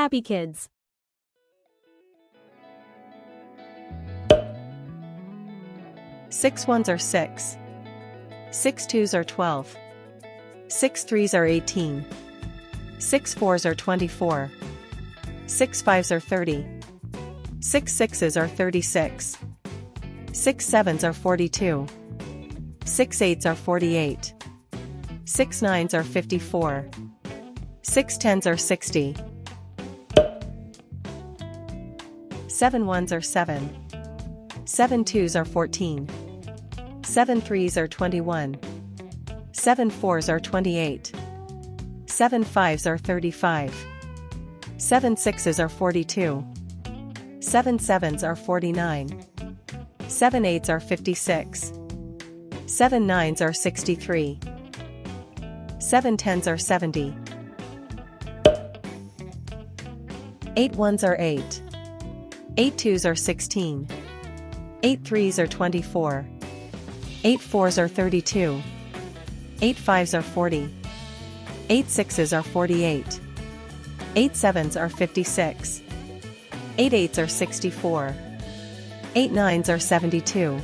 happy kids. 6 ones are 6. 6 twos are 12. 6 threes are 18. 6 fours are 24. 6 fives are 30. 6 sixes are 36. 6 sevens are 42. 6 eights are 48. 6 nines are 54. 6 tens are 60. 7 ones are 7. 7 twos are 14. 7 threes are 21. 7 fours are 28. 7 fives are 35. 7 sixes are 42. 7 sevens are 49. 7 eights are 56. 7 nines are 63. 7 tens are 70. 8 ones are 8. 8 twos are 16. 8 threes are 24. 8 fours are 32. 8 fives are 40. 8 sixes are 48. 8 sevens are 56. 8 eights are 64. 8 nines are 72.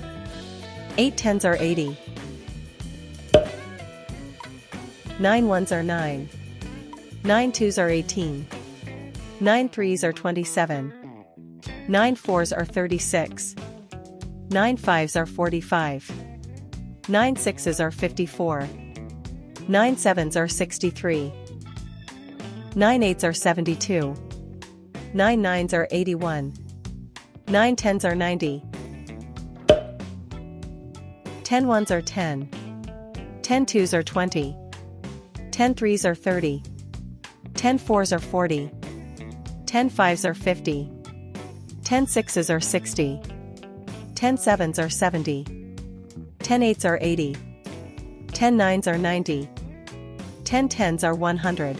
8 tens are 80. 9 ones are 9. 9 twos are 18. 9 threes are 27. 9 fours are 36. 9 fives are 45. 9 sixes are 54. 9 sevens are 63. 9 eights are 72. 9 nines are 81. 9 tens are 90. 10 ones are 10. 10 twos are 20. 10 threes are 30. 10 fours are 40. 10 fives are 50. 10 sixes are 60. 10 sevens are 70. 10 eights are 80. 10 nines are 90. 10 tens are 100.